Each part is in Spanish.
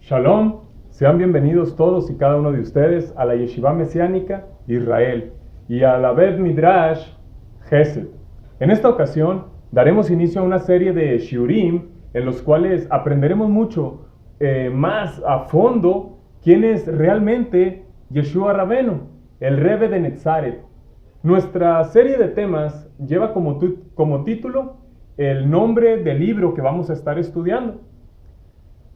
Shalom, sean bienvenidos todos y cada uno de ustedes a la Yeshiva Mesiánica Israel y a la Bet Midrash Gesed. En esta ocasión daremos inicio a una serie de shiurim en los cuales aprenderemos mucho más a fondo quién es realmente Yeshua Rabenu, el Rebbe de Netzaret. Nuestra serie de temas lleva como título el nombre del libro que vamos a estar estudiando,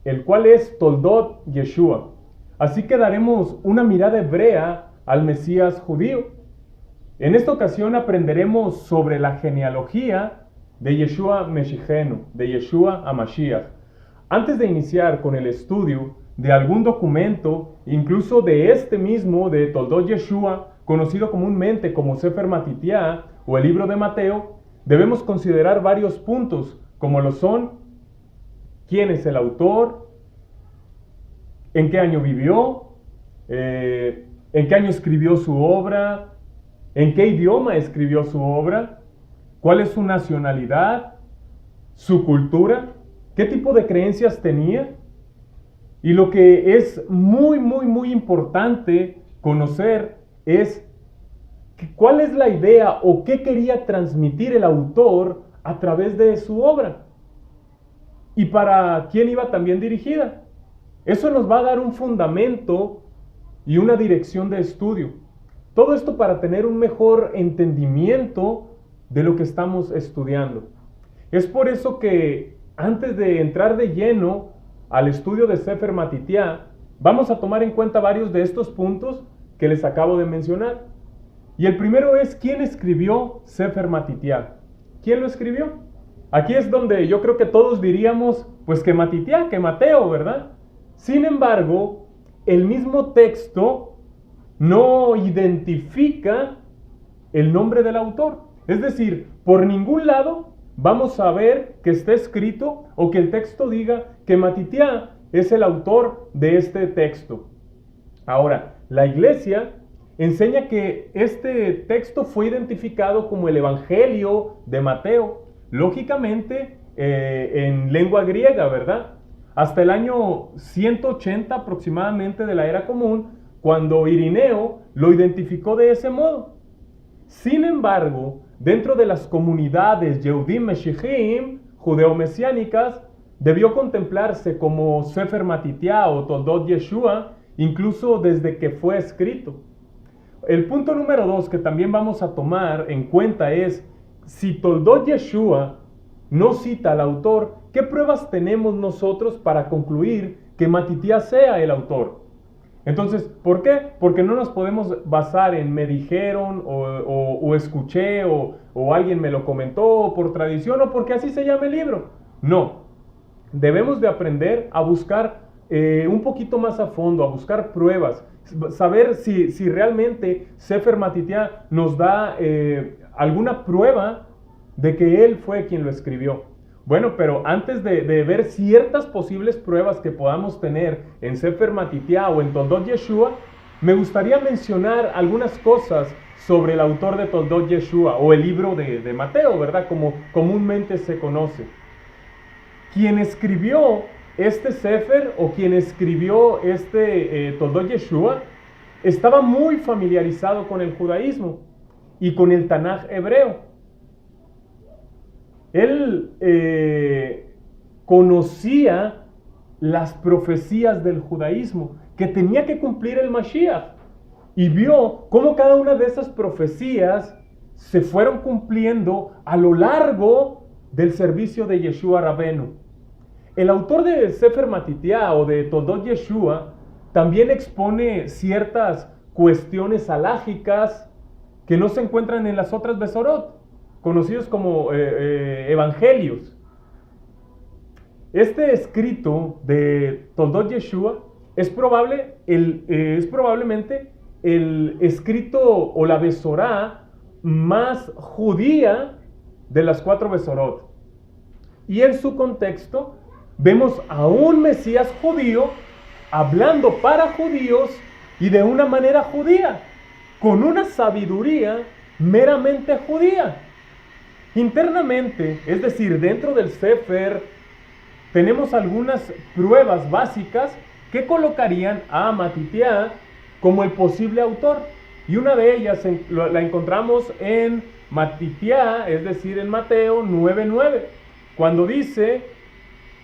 el cual es Toldot Yeshua. Así que daremos una mirada hebrea al Mesías judío. En esta ocasión aprenderemos sobre la genealogía de Yeshua Meshijenu, de Yeshua HaMashiach. Antes de iniciar con el estudio de algún documento, incluso de este mismo, de Toldot Yeshua, conocido comúnmente como Sefer Matitiá o el libro de Mateo, debemos considerar varios puntos, como lo son: ¿quién es el autor? ¿En qué año vivió? ¿En qué año escribió su obra? ¿En qué idioma escribió su obra? ¿Cuál es su nacionalidad? ¿Su cultura? ¿Qué tipo de creencias tenía? Y lo que es muy importante conocer es cuál es la idea o qué quería transmitir el autor a través de su obra. ¿Y para quién iba también dirigida? Eso nos va a dar un fundamento y una dirección de estudio. Todo esto para tener un mejor entendimiento de lo que estamos estudiando. Es por eso que antes de entrar de lleno al estudio de Sefer Matitiá, vamos a tomar en cuenta varios de estos puntos que les acabo de mencionar. Y el primero es: ¿quién escribió Sefer Matitiá? ¿Quién lo escribió? Aquí es donde yo creo que todos diríamos, pues que Matitiá, que Mateo, ¿verdad? Sin embargo, el mismo texto no identifica el nombre del autor. Es decir, por ningún lado vamos a ver que esté escrito o que el texto diga que Matitiá es el autor de este texto. Ahora, la iglesia enseña que este texto fue identificado como el Evangelio de Mateo, lógicamente en lengua griega, ¿verdad? Hasta el año 180 aproximadamente de la era común, cuando Irineo lo identificó de ese modo. Sin embargo, dentro de las comunidades Yehudim Meshijim, judeo-mesiánicas, debió contemplarse como Sefer Matitiá o Toldot Yeshua, incluso desde que fue escrito. El punto número 2 que también vamos a tomar en cuenta es: si Toldot Yeshua no cita al autor, ¿qué pruebas tenemos nosotros para concluir que Matitiá sea el autor? Entonces, ¿por qué? Porque no nos podemos basar en me dijeron o escuché o alguien me lo comentó o por tradición o porque así se llama el libro. No, debemos de aprender a buscar un poquito más a fondo, a buscar pruebas, saber si realmente Sefer Matitiá nos da alguna prueba de que él fue quien lo escribió. Bueno, pero antes de ver ciertas posibles pruebas que podamos tener en Sefer Matitiá o en Toldot Yeshua, me gustaría mencionar algunas cosas sobre el autor de Toldot Yeshua o el libro de Mateo, ¿verdad? Como comúnmente se conoce. Quien escribió este Sefer o quien escribió este Toldot Yeshua estaba muy familiarizado con el judaísmo y con el Tanaj hebreo. Él conocía las profecías del judaísmo que tenía que cumplir el Mashiach y vio cómo cada una de esas profecías se fueron cumpliendo a lo largo del servicio de Yeshua Rabenu. El autor de Sefer Matitiá o de Toldot Yeshua también expone ciertas cuestiones halágicas que no se encuentran en las otras Besorot, conocidos como evangelios. Este escrito de Toldot Yeshua es probablemente el escrito o la Besorá más judía de las 4 Besorot. Y en su contexto vemos a un Mesías judío hablando para judíos y de una manera judía, con una sabiduría meramente judía. Internamente, es decir, dentro del Sefer, tenemos algunas pruebas básicas que colocarían a Matitiá como el posible autor. Y una de ellas la encontramos en Matitiá, es decir, en Mateo 9:9, cuando dice: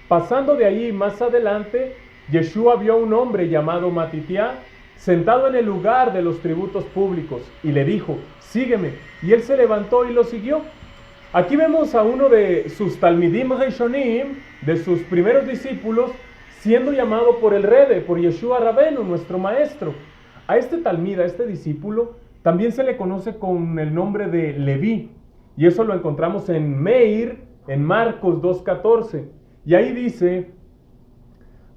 pasando de allí más adelante, Yeshua vio a un hombre llamado Matitiá sentado en el lugar de los tributos públicos y le dijo: sígueme. Y él se levantó y lo siguió. Aquí vemos a uno de sus Talmidim Rishonim, de sus primeros discípulos, siendo llamado por el Rebbe, por Yeshua Rabenu, nuestro maestro. A este Talmid, a este discípulo, también se le conoce con el nombre de Leví. Y eso lo encontramos en Meir, en Marcos 2:14. Y ahí dice: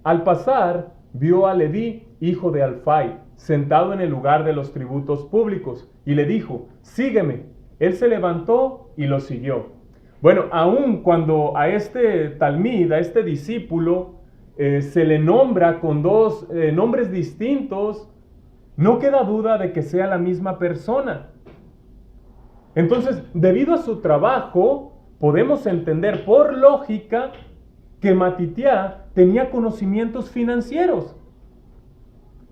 al pasar, vio a Leví, hijo de Alfai, sentado en el lugar de los tributos públicos, y le dijo: sígueme. Él se levantó y lo siguió. Bueno, aun cuando a este Talmid, a este discípulo, se le nombra con dos nombres distintos, no queda duda de que sea la misma persona. Entonces, debido a su trabajo, podemos entender por lógica que Matitiá tenía conocimientos financieros.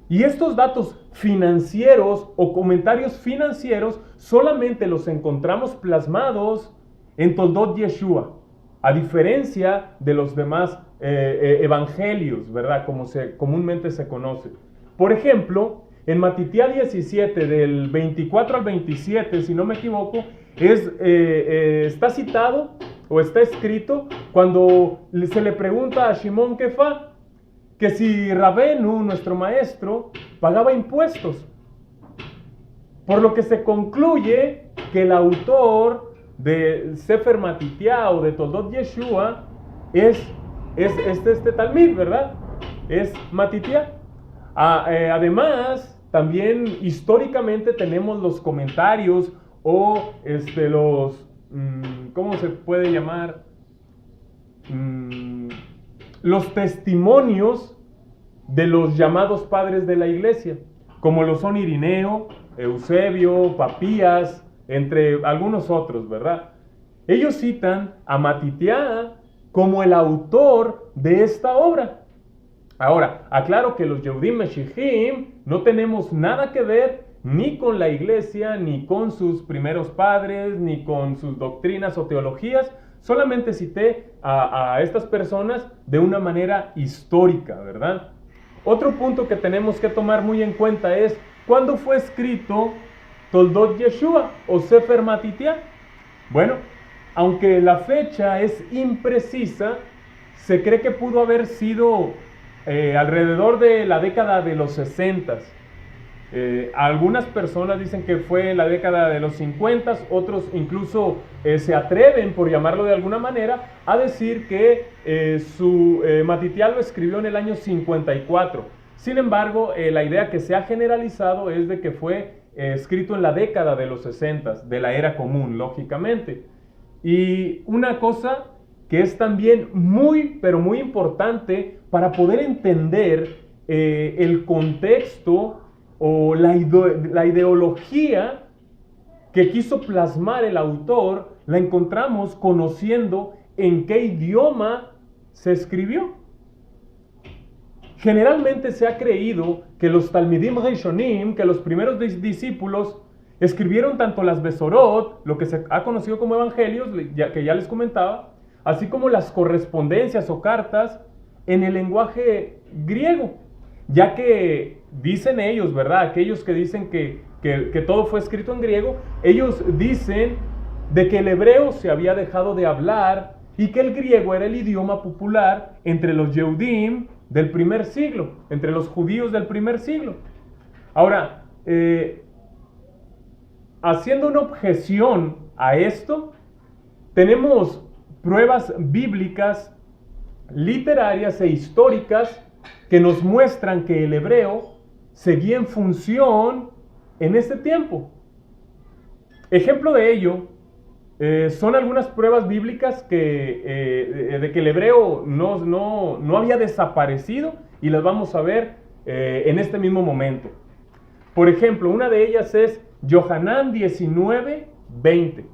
Y estos datos financieros o comentarios financieros solamente los encontramos plasmados en Toldot Yeshua, a diferencia de los demás evangelios, ¿verdad? Como comúnmente se conoce. Por ejemplo, en Matitiá 17, del 24 al 27, si no me equivoco, está citado o está escrito cuando se le pregunta a Shimon Kefá que si Rabenu, nuestro maestro, pagaba impuestos. Por lo que se concluye que el autor de Sefer Matitiá o de Toldot Yeshua es este Talmid, ¿verdad? Es Matitiá. Además, también históricamente tenemos los comentarios o ¿cómo se puede llamar? Los testimonios de los llamados padres de la iglesia, como lo son Irineo, Eusebio, Papías, entre algunos otros, ¿verdad? Ellos citan a Matitiá como el autor de esta obra. Ahora, aclaro que los Yehudim Meshijim no tenemos nada que ver ni con la iglesia, ni con sus primeros padres, ni con sus doctrinas o teologías. Solamente cité a estas personas de una manera histórica, ¿verdad? Otro punto que tenemos que tomar muy en cuenta es ¿cuándo fue escrito Toldot Yeshua o Sefer Matitiá? Bueno, aunque la fecha es imprecisa, se cree que pudo haber sido alrededor de la década de los 60. Algunas personas dicen que fue en la década de los 50, otros incluso se atreven, por llamarlo de alguna manera, a decir que Matitiá lo escribió en el año 54. Sin embargo, la idea que se ha generalizado es de que fue escrito en la década de los 60, de la era común, lógicamente. Y una cosa que es también muy, pero muy importante para poder entender el contexto o la ideología que quiso plasmar el autor, la encontramos conociendo en qué idioma se escribió. Generalmente se ha creído que los Talmidim Rishonim, que los primeros discípulos, escribieron tanto las Besorot, lo que se ha conocido como evangelios, que ya les comentaba, así como las correspondencias o cartas en el lenguaje griego, ya que dicen ellos, ¿verdad? Aquellos que dicen que todo fue escrito en griego, ellos dicen de que el hebreo se había dejado de hablar y que el griego era el idioma popular entre los Yehudim del primer siglo, entre los judíos del primer siglo. Ahora, haciendo una objeción a esto, tenemos pruebas bíblicas, literarias e históricas que nos muestran que el hebreo seguía en función en este tiempo. Ejemplo de ello son algunas pruebas bíblicas de que el hebreo no había desaparecido, y las vamos a ver en este mismo momento. Por ejemplo, una de ellas es Yohanan 19:20.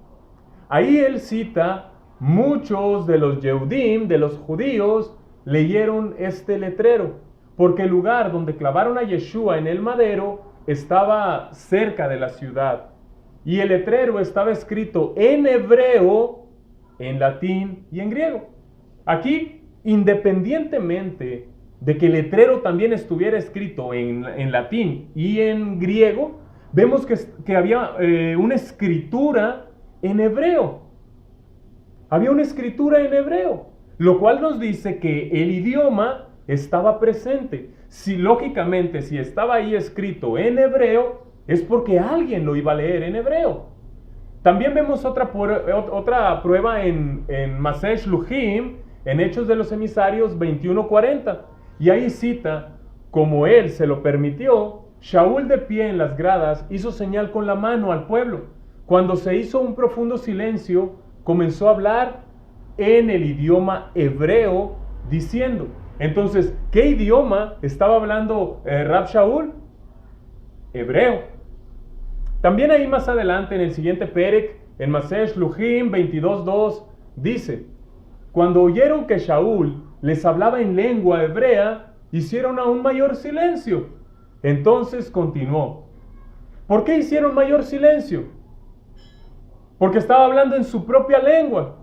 Ahí él cita: muchos de los Yehudim, de los judíos, leyeron este letrero: porque el lugar donde clavaron a Yeshua en el madero estaba cerca de la ciudad. Y el letrero estaba escrito en hebreo, en latín y en griego. Aquí, independientemente de que el letrero también estuviera escrito en latín y en griego, vemos que había una escritura en hebreo. Había una escritura en hebreo, lo cual nos dice que el idioma estaba presente. Si lógicamente, si estaba ahí escrito en hebreo, es porque alguien lo iba a leer en hebreo. También vemos otra prueba en Maseh Shluchim, en Hechos de los Emisarios 21:40. Y ahí cita, como él se lo permitió, Shaul de pie en las gradas hizo señal con la mano al pueblo. Cuando se hizo un profundo silencio, comenzó a hablar en el idioma hebreo, diciendo. Entonces, ¿qué idioma estaba hablando Rab Shaul? Hebreo. También ahí más adelante, en el siguiente Perek, en Maseh Shluchim 22:2, dice: cuando oyeron que Shaul les hablaba en lengua hebrea, hicieron aún mayor silencio. Entonces continuó. ¿Por qué hicieron mayor silencio? Porque estaba hablando en su propia lengua.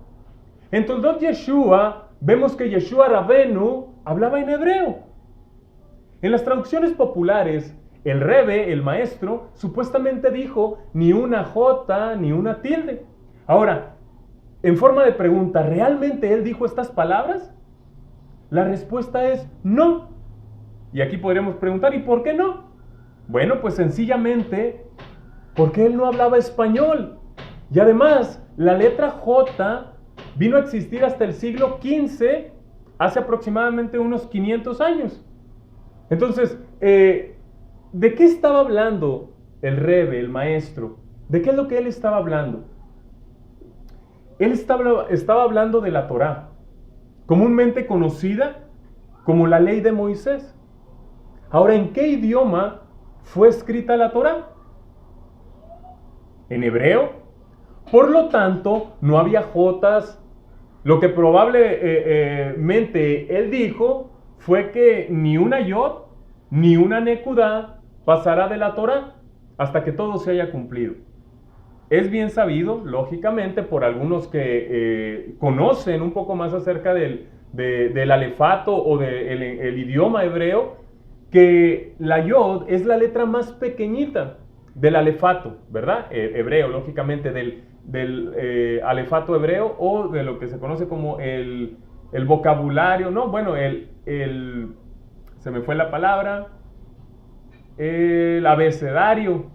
Entonces Yeshua, vemos que Yeshua Rabenu hablaba en hebreo. En las traducciones populares, el Rebbe, el maestro, supuestamente dijo ni una jota ni una tilde. Ahora, en forma de pregunta, ¿realmente él dijo estas palabras? La respuesta es no. Y aquí podríamos preguntar, ¿y por qué no? Bueno, pues sencillamente porque él no hablaba español. Y además, la letra J vino a existir hasta el siglo XV, hace aproximadamente unos 500 años. Entonces, ¿de qué estaba hablando el Rebbe, el maestro? ¿De qué es lo que él estaba hablando? Él estaba hablando de la Torá, comúnmente conocida como la ley de Moisés. Ahora, ¿en qué idioma fue escrita la Torá? En hebreo. Por lo tanto, no había jotas. Lo que probablemente él dijo fue que ni una yod ni una nekudá pasará de la Torá hasta que todo se haya cumplido. Es bien sabido, lógicamente, por algunos que conocen un poco más acerca del alefato o del idioma hebreo, que la yod es la letra más pequeñita del alefato, ¿verdad? Hebreo, lógicamente, del alefato hebreo, o de lo que se conoce como el vocabulario, no, bueno, se me fue la palabra, el abecedario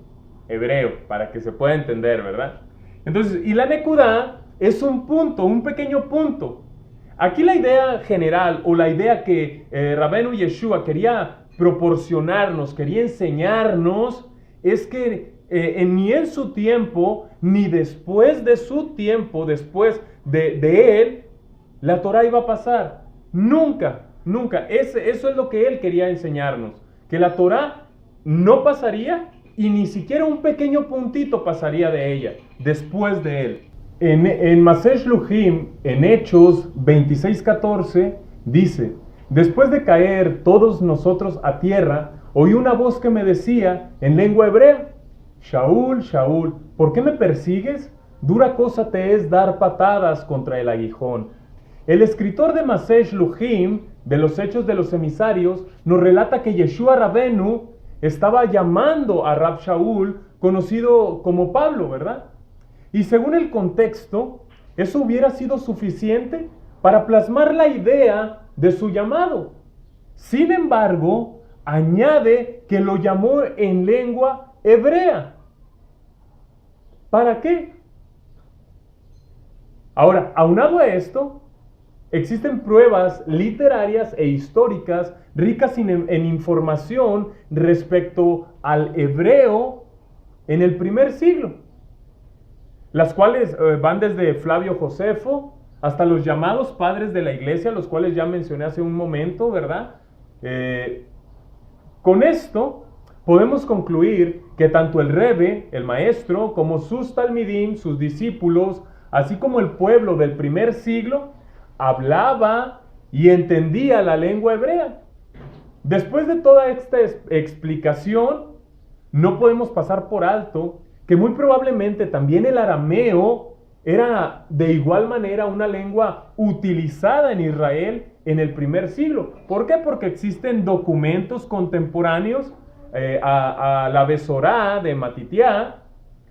hebreo, para que se pueda entender, ¿verdad? Entonces, y la nekudá es un punto, un pequeño punto. Aquí la idea general, o la idea que Rabenu Yeshua quería proporcionarnos, quería enseñarnos, es que ni en su tiempo, ni después de su tiempo, después de él, la Torá iba a pasar. Nunca, nunca. Eso es lo que él quería enseñarnos. Que la Torá no pasaría y ni siquiera un pequeño puntito pasaría de ella, después de él. En Maseh Shluchim, en Hechos 26:14, dice: después de caer todos nosotros a tierra, oí una voz que me decía en lengua hebrea: Shaul, Shaul, ¿por qué me persigues? Dura cosa te es dar patadas contra el aguijón. El escritor de Maseh Shluchim, de los Hechos de los Emisarios, nos relata que Yeshua Rabenu estaba llamando a Rab Shaul, conocido como Pablo, ¿verdad? Y según el contexto, eso hubiera sido suficiente para plasmar la idea de su llamado. Sin embargo, añade que lo llamó en lengua hebrea. ¿Para qué? Ahora, aunado a esto, existen pruebas literarias e históricas ricas en información respecto al hebreo en el primer siglo, las cuales van desde Flavio Josefo hasta los llamados padres de la iglesia, los cuales ya mencioné hace un momento, ¿verdad? Con esto podemos concluir que tanto el Rebbe, el maestro, como sus talmidim, sus discípulos, así como el pueblo del primer siglo, hablaba y entendía la lengua hebrea. Después de toda esta explicación, no podemos pasar por alto que muy probablemente también el arameo era de igual manera una lengua utilizada en Israel en el primer siglo. ¿Por qué? Porque existen documentos contemporáneos a la Besorá de Matitiá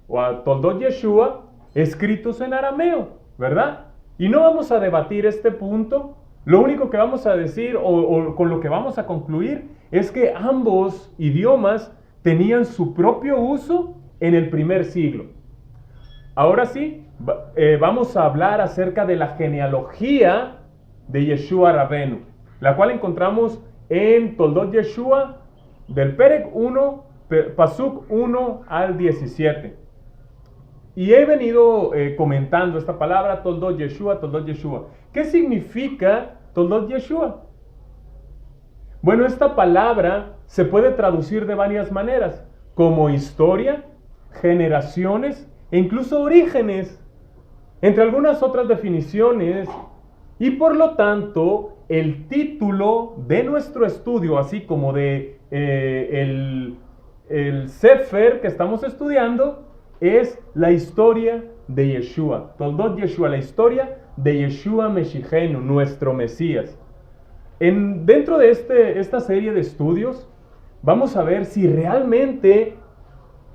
o a Toldot Yeshua escritos en arameo, ¿verdad? Y no vamos a debatir este punto. Lo único que vamos a decir o con lo que vamos a concluir es que ambos idiomas tenían su propio uso en el primer siglo. Ahora sí, vamos a hablar acerca de la genealogía de Yeshua Rabenu, la cual encontramos en Toldot Yeshua del Perek 1, Pasuk 1 al 17. Y he venido comentando esta palabra, Toldot Yeshua, Toldot Yeshua. ¿Qué significa Toldot Yeshua? Bueno, esta palabra se puede traducir de varias maneras, como historia, generaciones e incluso orígenes, entre algunas otras definiciones, y por lo tanto el título de nuestro estudio, así como de el Sefer que estamos estudiando, es la historia de Yeshua, Toldot Yeshua, la historia de Yeshua Meshijenu, nuestro Mesías. Dentro de esta serie de estudios, vamos a ver si realmente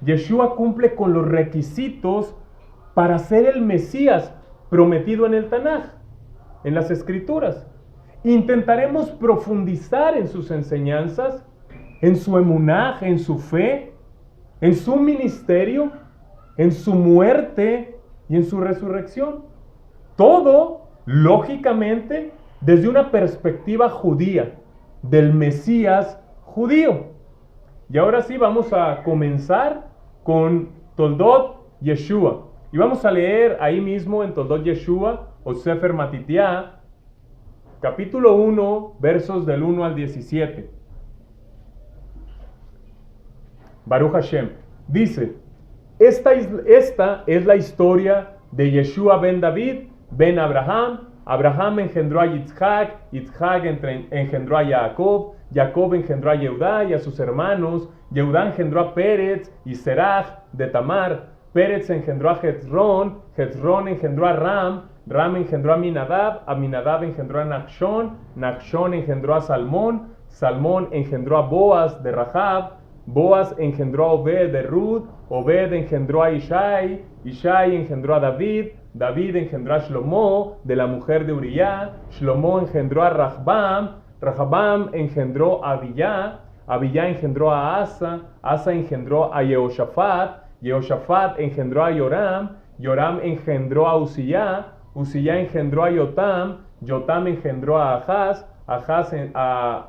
Yeshua cumple con los requisitos para ser el Mesías prometido en el Tanaj, en las Escrituras. Intentaremos profundizar en sus enseñanzas, en su emunaj, en su fe, en su ministerio, en su muerte y en su resurrección. Todo, lógicamente, desde una perspectiva judía, del Mesías judío. Y ahora sí vamos a comenzar con Toldot Yeshua. Y vamos a leer ahí mismo en Toldot Yeshua, o Sefer Matitiá, capítulo 1, versos del 1 al 17. Baruch Hashem. Dice, esta es la historia de Yeshua ben David, ben Abraham. Abraham engendró a Yitzhak, Yitzhak engendró a Jacob, Jacob engendró a Yehudá y a sus hermanos, Yehudá engendró a Pérez y Serach de Tamar, Pérez engendró a Hezrón, Hezrón engendró a Ram, Ram engendró a Aminadab engendró a Nachshon, Nachshon engendró a Salmón, Salmón engendró a Boaz de Rahab, Boaz engendró a Obed de Ruth, Obed engendró a Ishai, Ishai engendró a David, David engendró a Shlomo de la mujer de Uriah, Shlomo engendró a Rahbam, Rahbam engendró a Abiyá, Abiyá engendró a Asa, Asa engendró a Yehoshafat, Yehoshafat engendró a Yoram, Yoram engendró a Uziyá, Uziyá engendró a Yotam, Yotam engendró a Ahaz, Ahaz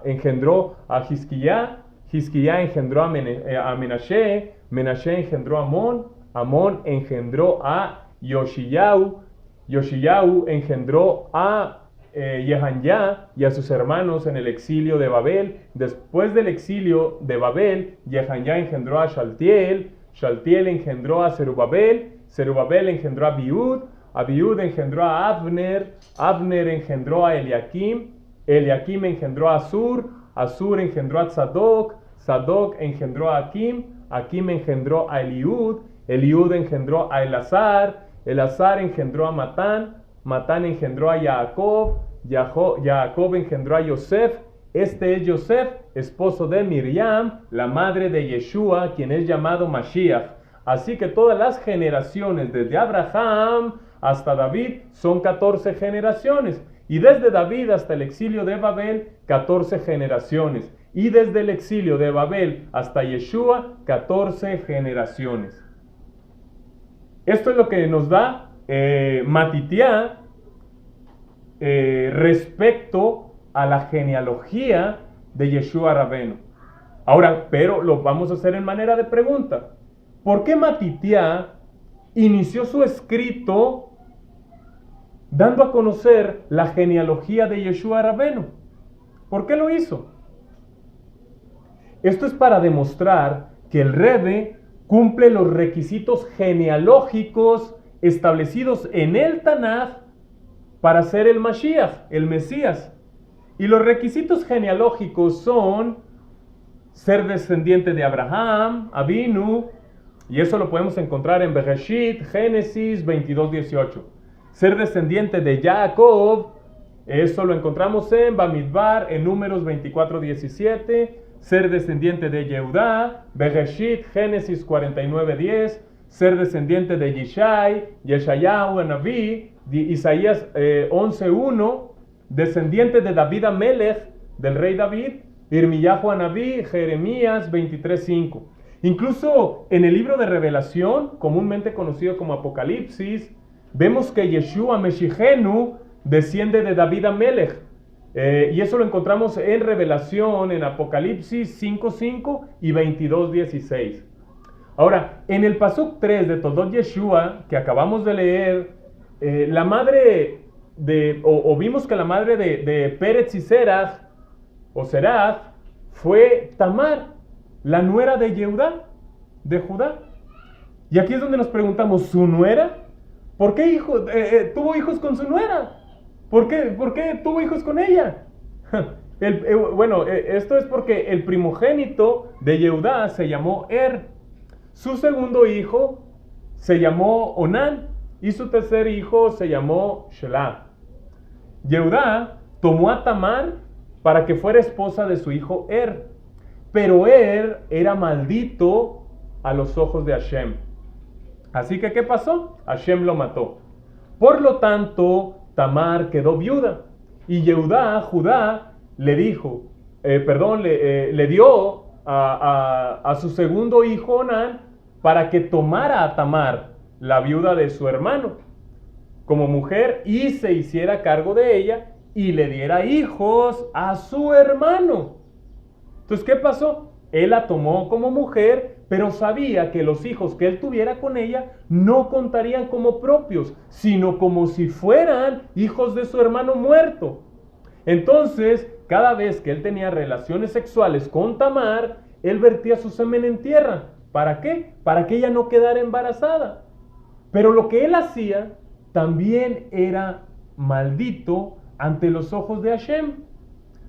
engendró a Hizquiyá, Hizquiyá engendró a Menashe, Menashe engendró a Amón, Amón engendró a Yoshiyahu, Yoshiyahu engendró a Yehanyá y a sus hermanos en el exilio de Babel. Después del exilio de Babel, Yehanyá engendró a Shaltiel, Shaltiel engendró a Zerubabel, Zerubabel engendró a Abiud, Abiud engendró a Abner, Abner engendró a Eliakim, Eliakim engendró a Asur, Asur engendró a Tzadok, Tzadok engendró a Akim, Akim engendró a Eliud, Eliud engendró a Elazar, Elazar engendró a Matán, Matán engendró a Jacob, Jacob engendró a Yosef. Este es Yosef, esposo de Miriam, la madre de Yeshua, quien es llamado Mashiach. Así que todas las generaciones, desde Abraham hasta David, son 14 generaciones. Y desde David hasta el exilio de Babel, 14 generaciones. Y desde el exilio de Babel hasta Yeshua, 14 generaciones. Esto es lo que nos da Matitiá respecto a la genealogía de Yeshua Rabenu. Ahora, pero lo vamos a hacer en manera de pregunta. ¿Por qué Matitiá inició su escrito dando a conocer la genealogía de Yeshua Rabenu? ¿Por qué lo hizo? Esto es para demostrar que el Rebbe cumple los requisitos genealógicos establecidos en el Tanaj para ser el Mashiach, el Mesías. Y los requisitos genealógicos son ser descendiente de Abraham, Avinu, y eso lo podemos encontrar en Bereshit, Génesis 22:18. Ser descendiente de Jacob, eso lo encontramos en Bamidbar, en Números 24:17. Ser descendiente de Yehudá, Bereshit, Génesis 49:10. Ser descendiente de Yishai, Yeshayahu, Naví, Isaías 11:1. Descendiente de David Amelech, del rey David, Irmiyahu Naví, Jeremías 23:5. Incluso en el libro de Revelación, comúnmente conocido como Apocalipsis, vemos que Yeshua Meshijenu desciende de David Amelech. Y eso lo encontramos en Revelación, en Apocalipsis 5:5 y 22:16. Ahora, en el Pasuk 3 de Toldot Yeshua, que acabamos de leer, la madre vimos que la madre de Pérez y Serach, o Serach, fue Tamar, la nuera de Yehudá, de Judá. Y aquí es donde nos preguntamos, ¿su nuera? ¿Por qué tuvo hijos con su nuera? ¿Por qué tuvo hijos con ella? Esto es porque el primogénito de Yehudá se llamó su segundo hijo se llamó Onán y su tercer hijo se llamó Shelah. Yehudá tomó a Tamar para que fuera esposa de su hijo pero era maldito a los ojos de Hashem. Así que, ¿qué pasó? Hashem lo mató. Por lo tanto, Tamar quedó viuda. Y Judá, le dio a su segundo hijo Onán para que tomara a Tamar, la viuda de su hermano, como mujer y se hiciera cargo de ella y le diera hijos a su hermano. Entonces, ¿qué pasó? Él la tomó como mujer, pero sabía que los hijos que él tuviera con ella no contarían como propios, sino como si fueran hijos de su hermano muerto. Entonces, cada vez que él tenía relaciones sexuales con Tamar, él vertía su semen en tierra. ¿Para qué? Para que ella no quedara embarazada. Pero lo que él hacía también era maldito ante los ojos de Hashem.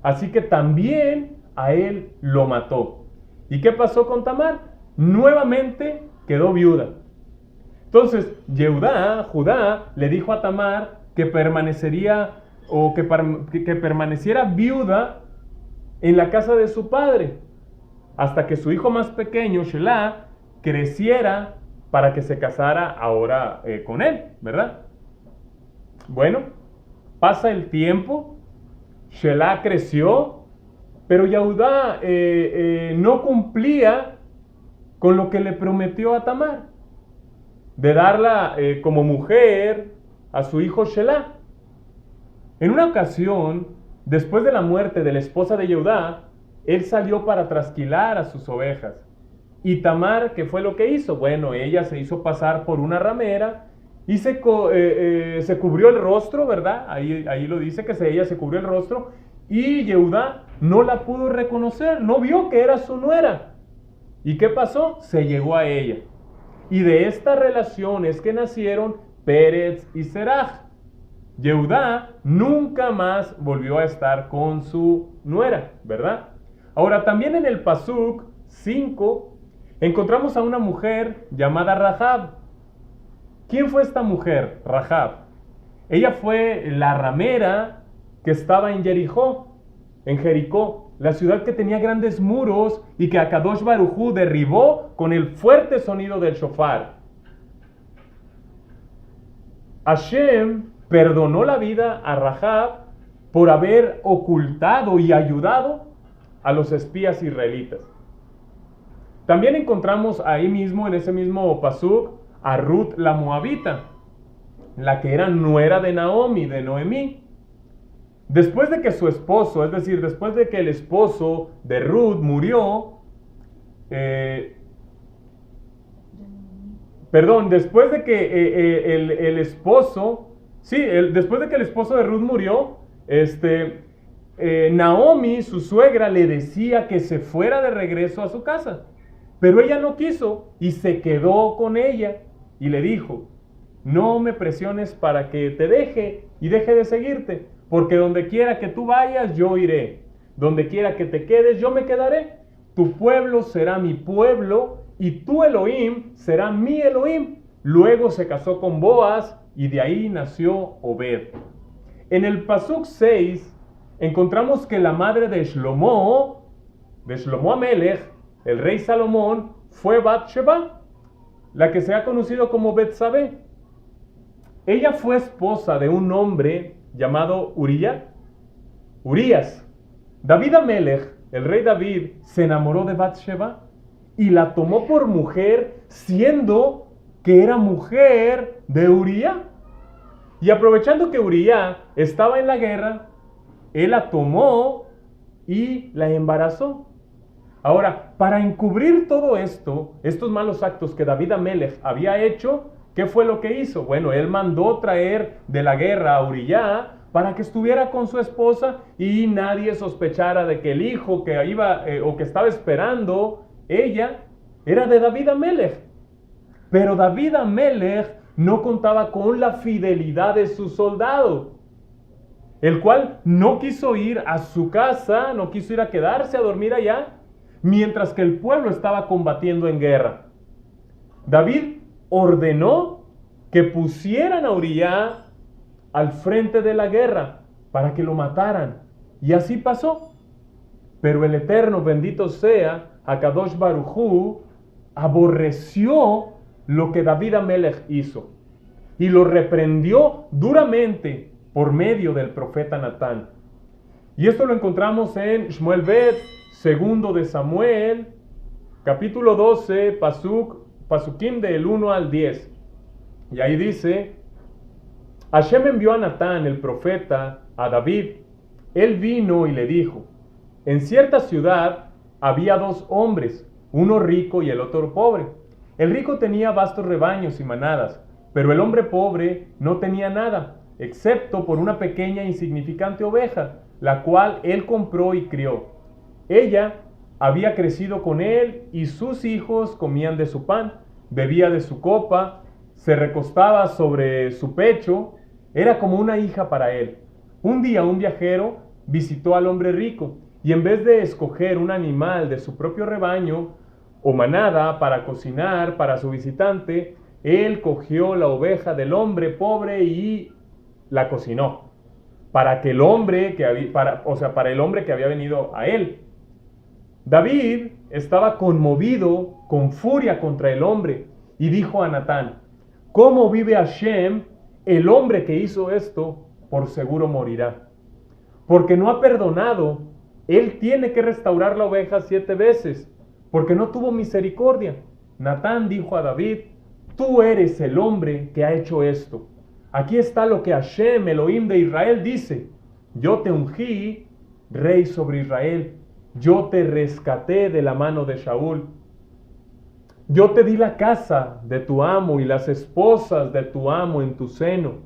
Así que también a él lo mató. ¿Y qué pasó con Tamar? Nuevamente quedó viuda. Entonces, Judá le dijo a Tamar que permaneciera viuda en la casa de su padre, hasta que su hijo más pequeño, Shelah, creciera para que se casara ahora con él, ¿verdad? Bueno, pasa el tiempo, Shelah creció, pero Judá no cumplía con lo que le prometió a Tamar, de darla como mujer a su hijo Shelah. En una ocasión, después de la muerte de la esposa de Judá, él salió para trasquilar a sus ovejas. Y Tamar, ¿qué fue lo que hizo? Bueno, ella se hizo pasar por una ramera y se cubrió el rostro, ¿verdad? Ahí lo dice que ella se cubrió el rostro y Judá no la pudo reconocer, no vio que era su nuera. ¿Y qué pasó? Se llegó a ella. Y de esta relación es que nacieron Pérez y Serach. Judá nunca más volvió a estar con su nuera, ¿verdad? Ahora, también en el Pasuk 5 encontramos a una mujer llamada Rahab. ¿Quién fue esta mujer, Rahab? Ella fue la ramera que estaba en Jericó, la ciudad que tenía grandes muros y que Akadosh Baruj Hu derribó con el fuerte sonido del shofar. Hashem perdonó la vida a Rahab por haber ocultado y ayudado a los espías israelitas. También encontramos ahí mismo, en ese mismo pasuk, a Ruth la Moabita, la que era nuera de Noemí. Después de que su esposo, es decir, después de que el esposo de Ruth murió, después de que el esposo de Ruth murió, Naomi, su suegra, le decía que se fuera de regreso a su casa. Pero ella no quiso y se quedó con ella y le dijo: no me presiones para que te deje y deje de seguirte, porque donde quiera que tú vayas, yo iré. Donde quiera que te quedes, yo me quedaré. tu pueblo será mi pueblo y tu Elohim será mi Elohim. Luego se casó con Boaz y de ahí nació Obed. En el Pasuk 6 encontramos que la madre de Shlomo Amelech, el rey Salomón, fue Bat-sheba, la que se ha conocido como Betsabé. Ella fue esposa de un hombre llamado Urías. David Amelech, el rey David, se enamoró de Bat-sheba y la tomó por mujer, siendo que era mujer de Urías. Y aprovechando que Urías estaba en la guerra, él la tomó y la embarazó. Ahora, para encubrir todo esto, estos malos actos que David Amelech había hecho, ¿qué fue lo que hizo? Bueno, él mandó traer de la guerra a Urías para que estuviera con su esposa y nadie sospechara de que el hijo que iba o que estaba esperando ella era de David Amelech. Pero David Amelech no contaba con la fidelidad de su soldado, el cual no quiso ir a su casa, no quiso ir a quedarse a dormir allá, mientras que el pueblo estaba combatiendo en guerra. David ordenó que pusieran a Urías al frente de la guerra para que lo mataran. Y así pasó. Pero el Eterno, bendito sea, Akadosh Baruj Hu, aborreció lo que David Amelech hizo y lo reprendió duramente por medio del profeta Natán. Y esto lo encontramos en Shmuel Bet, segundo de Samuel, capítulo 12, Pasukim del 1 al 10. Y ahí dice: Hashem envió a Natán, el profeta, a David. Él vino y le dijo: en cierta ciudad había dos hombres, uno rico y el otro pobre. El rico tenía vastos rebaños y manadas, pero el hombre pobre no tenía nada, excepto por una pequeña e insignificante oveja, la cual él compró y crió. Ella había crecido con él y sus hijos comían de su pan, bebía de su copa, se recostaba sobre su pecho, era como una hija para él. Un día un viajero visitó al hombre rico y en vez de escoger un animal de su propio rebaño o manada para cocinar para su visitante, él cogió la oveja del hombre pobre y la cocinó para el hombre que había venido a él. David estaba conmovido con furia contra el hombre y dijo a Natán: ¿cómo vive Hashem? El hombre que hizo esto por seguro morirá, porque no ha perdonado. Él tiene que restaurar la oveja 7 veces, porque no tuvo misericordia. Natán dijo a David: tú eres el hombre que ha hecho esto. Aquí está lo que Hashem, Elohim de Israel, dice: yo te ungí rey sobre Israel, yo te rescaté de la mano de Shaul, yo te di la casa de tu amo y las esposas de tu amo en tu seno,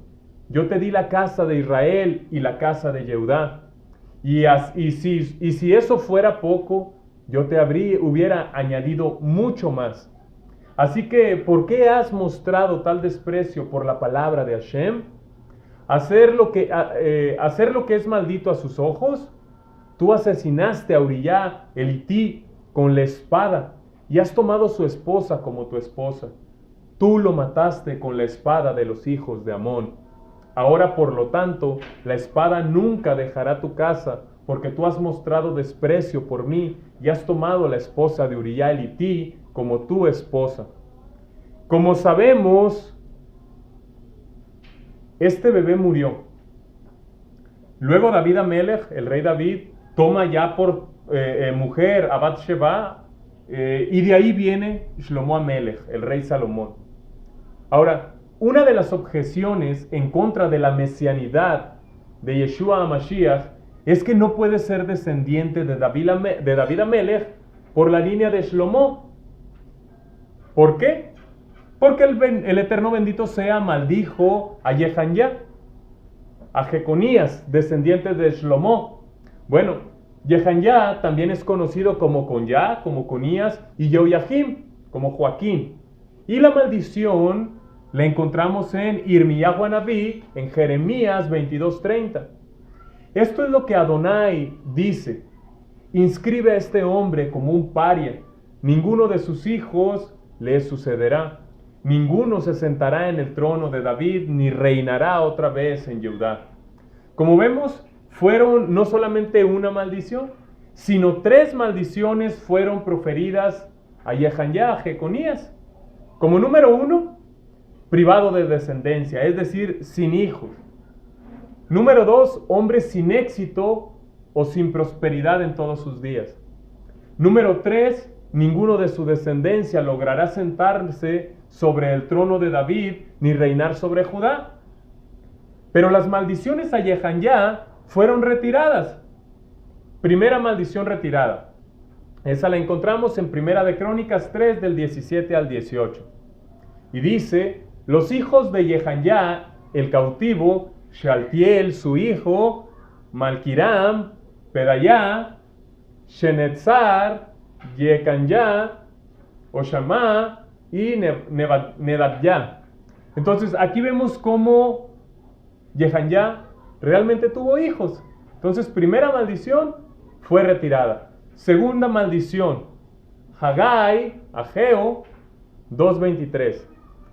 yo te di la casa de Israel y la casa de Yehudá. Y si eso fuera poco, yo te hubiera añadido mucho más. Así que, ¿por qué has mostrado tal desprecio por la palabra de Hashem? ¿Hacer lo que es maldito a sus ojos? Tú asesinaste a Urías el hití con la espada y has tomado su esposa como tu esposa. Tú lo mataste con la espada de los hijos de Amón. Ahora, por lo tanto, la espada nunca dejará tu casa, porque tú has mostrado desprecio por mí y has tomado la esposa de Urías el hití como tu esposa. Como sabemos, este bebé murió. Luego David Amelech, el rey David, toma ya por mujer a Bat-sheba, y de ahí viene Shlomo Amelech, el rey Salomón. Ahora, una de las objeciones en contra de la mesianidad de Yeshua HaMashiach es que no puede ser descendiente de David Amelech por la línea de Shlomo. ¿Por qué? Porque el Eterno bendito sea maldijo a Jehanyah, a Jeconías, descendiente de Shlomo. Bueno, Jehanyah también es conocido como Conyá, como Conías, y Jehoiakim, como Joaquín. Y la maldición la encontramos en Irmiyahu Hanabí, en Jeremías 22:30. Esto es lo que Adonai dice: inscribe a este hombre como un paria. Ninguno de sus hijos le sucederá. Ninguno se sentará en el trono de David, ni reinará otra vez en Judá. Como vemos, fueron no solamente una maldición, sino 3 maldiciones fueron proferidas a Jehanyah, a Jeconías. Como número 1, privado de descendencia, es decir, sin hijos. Número 2, hombre sin éxito o sin prosperidad en todos sus días. Número 3, ninguno de su descendencia logrará sentarse sobre el trono de David ni reinar sobre Judá. Pero las maldiciones a Jehanyah fueron retiradas. Primera maldición retirada. Esa la encontramos en Primera de Crónicas 3 del 17 al 18. Y dice, los hijos de Jehanyah, el cautivo, Shaltiel, su hijo, Malquiram, Pedayá, Shenetzar, Jecanyah, Oshamá y Nedabya. Entonces aquí vemos cómo Jehanyah realmente tuvo hijos. Entonces, primera maldición fue retirada. Segunda maldición, Haggai, Ageo 2:23.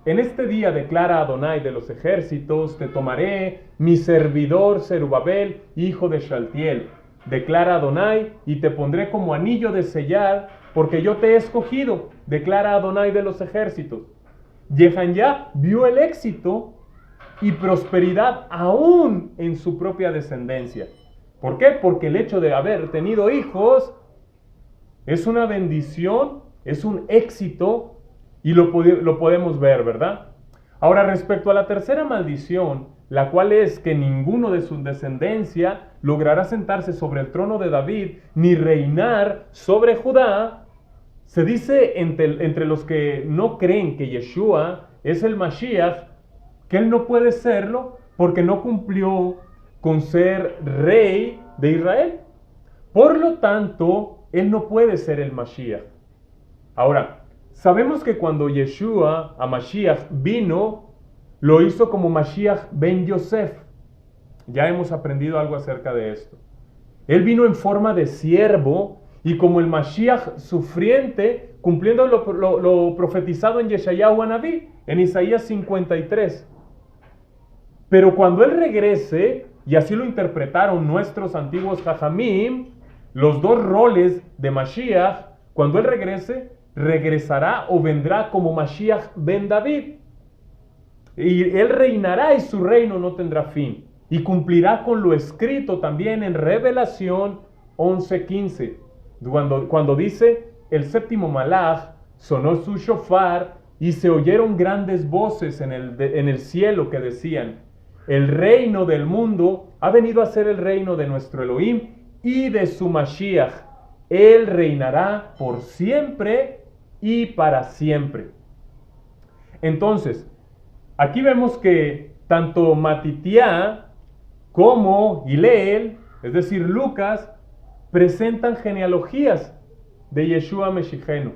En este día declara Adonai de los ejércitos, te tomaré, mi servidor Zerubabel, hijo de Shaltiel. Declara Adonai, y te pondré como anillo de sellar, porque yo te he escogido. Declara Adonai de los ejércitos. Jehanyah vio el éxito y prosperidad aún en su propia descendencia. ¿Por qué? Porque el hecho de haber tenido hijos es una bendición, es un éxito, y lo podemos ver, ¿verdad? Ahora, respecto a la tercera maldición, la cual es que ninguno de su descendencia logrará sentarse sobre el trono de David, ni reinar sobre Judá, se dice entre los que no creen que Yeshua es el Mashiach, que él no puede serlo porque no cumplió con ser rey de Israel. Por lo tanto, él no puede ser el Mashiach. Ahora, sabemos que cuando Yeshua, a Mashiach, vino, lo hizo como Mashiach ben Yosef. Ya hemos aprendido algo acerca de esto. Él vino en forma de siervo y como el Mashiach sufriente, cumpliendo lo profetizado en Yeshayahu Anabí, en Isaías 53. Pero cuando él regrese, y así lo interpretaron nuestros antiguos Jajamim, los dos roles de Mashiach, cuando él regrese, regresará o vendrá como Mashiach ben David. Y él reinará y su reino no tendrá fin. Y cumplirá con lo escrito también en Revelación 11:15. Cuando dice, el séptimo malach sonó su shofar y se oyeron grandes voces en el cielo que decían, el reino del mundo ha venido a ser el reino de nuestro Elohim y de su Mashiach. Él reinará por siempre y para siempre. Entonces, aquí vemos que tanto Matitiá como Hillel, es decir, Lucas, presentan genealogías de Yeshua Meshijeno,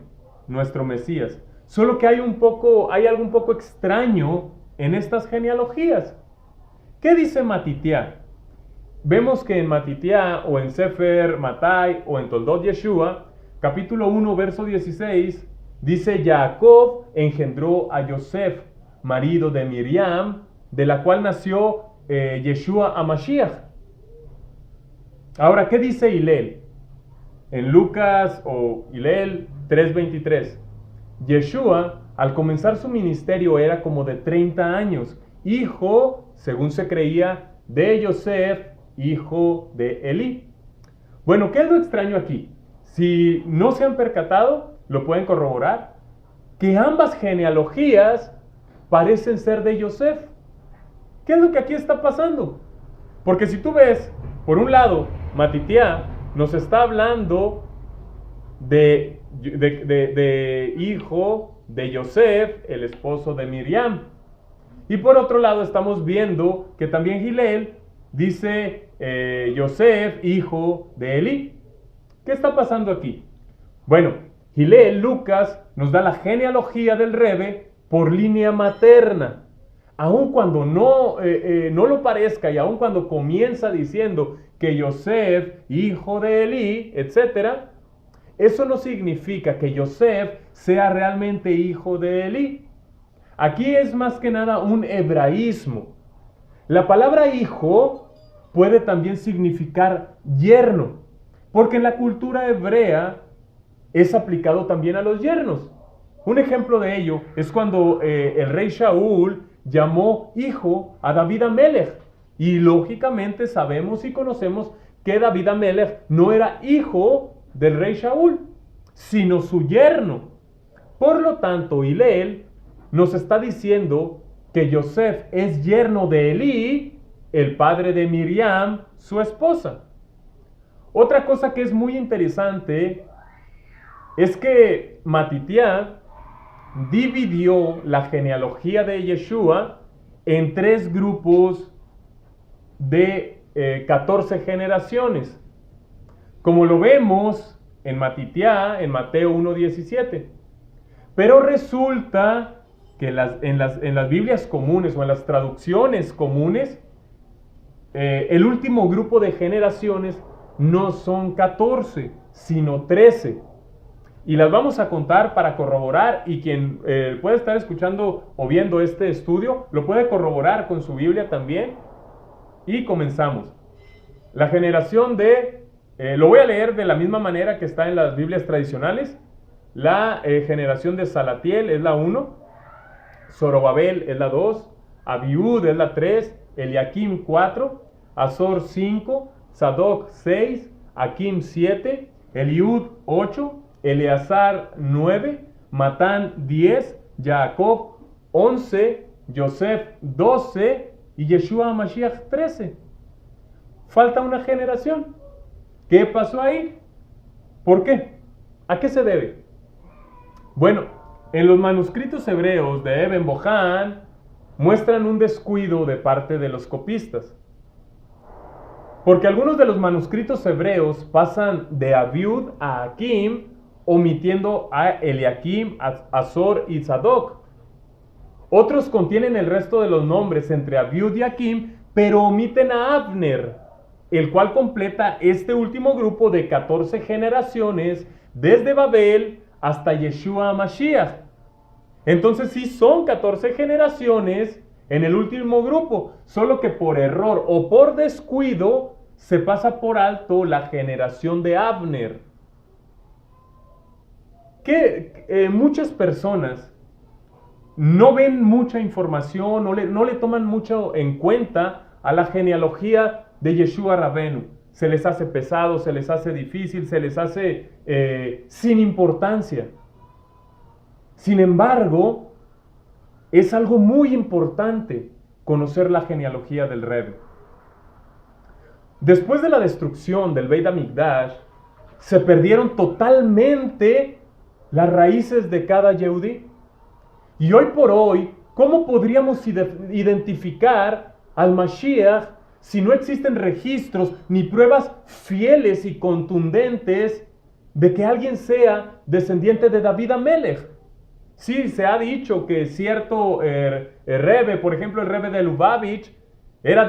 nuestro Mesías. Solo que hay algo un poco extraño en estas genealogías. ¿Qué dice Matitiá? Vemos que en Matitiá, o en Sefer Matai, o en Toldot Yeshua, capítulo 1, verso 16, dice, Jacob engendró a Yosef, marido de Miriam, de la cual nació Yeshua HaMashiach. Ahora, ¿qué dice Hillel? En Lucas o Hillel 3:23, Yeshua, al comenzar su ministerio, era como de 30 años, hijo, según se creía, de Yosef, hijo de Elí. Bueno, ¿qué es lo extraño aquí? Si no se han percatado, lo pueden corroborar, que ambas genealogías parecen ser de Yosef. ¿Qué es lo que aquí está pasando? Porque si tú ves, por un lado, Matitiá nos está hablando de hijo de Yosef, el esposo de Miriam. Y por otro lado estamos viendo que también Hillel dice Yosef, hijo de Elí. ¿Qué está pasando aquí? Bueno, Hillel, Lucas, nos da la genealogía del Rebbe por línea materna. aun cuando no lo parezca y aun cuando comienza diciendo que Yosef, hijo de Elí, etc., eso no significa que Yosef sea realmente hijo de Elí. Aquí es más que nada un hebraísmo. La palabra hijo puede también significar yerno, porque en la cultura hebrea es aplicado también a los yernos. Un ejemplo de ello es cuando el rey Shaul llamó hijo a David Amelech. Y lógicamente sabemos y conocemos que David Amelech no era hijo del rey Shaul, sino su yerno. Por lo tanto, Hillel nos está diciendo que Yosef es yerno de Elí, el padre de Miriam, su esposa. Otra cosa que es muy interesante es que Matitiá dividió la genealogía de Yeshua en 3 grupos de 14 generaciones, como lo vemos en Matitiá, en Mateo 1:17. Pero resulta que en las Biblias comunes o en las traducciones comunes, el último grupo de generaciones no son 14, sino 13. Y las vamos a contar para corroborar, y quien puede estar escuchando o viendo este estudio, lo puede corroborar con su Biblia también. Y comenzamos. La generación lo voy a leer de la misma manera que está en las Biblias tradicionales. La generación de Salatiel es la 1, Zorobabel es la 2, Abiud es la 3, Eliakim 4, Azor 5, Sadoc 6, Akim 7, Eliud 8, Eleazar 9, Matán 10, Jacob 11, Yosef 12 y Yeshua Mashiach 13. Falta una generación. ¿Qué pasó ahí? ¿Por qué? ¿A qué se debe? Bueno, en los manuscritos hebreos de Eben Bohan muestran un descuido de parte de los copistas. Porque algunos de los manuscritos hebreos pasan de Abiud a Akim, omitiendo a Eliakim, Azor y Sadoc. Otros contienen el resto de los nombres entre Abiud y Akim, pero omiten a Abner, el cual completa este último grupo de 14 generaciones desde Babel hasta Yeshua Mashiach. Entonces sí son 14 generaciones en el último grupo, solo que por error o por descuido se pasa por alto la generación de Abner. Que muchas personas no ven mucha información, no le toman mucho en cuenta a la genealogía de Yeshua Rabenu. Se les hace pesado, se les hace difícil, se les hace sin importancia. Sin embargo, es algo muy importante conocer la genealogía del Rebbe. Después de la destrucción del Beit HaMikdash, se perdieron totalmente las raíces de cada Yehudí. Y hoy por hoy, ¿cómo podríamos identificar al Mashiach si no existen registros ni pruebas fieles y contundentes de que alguien sea descendiente de David Amelech? Sí, se ha dicho que cierto Rebbe, por ejemplo el Rebbe de Lubavitch, era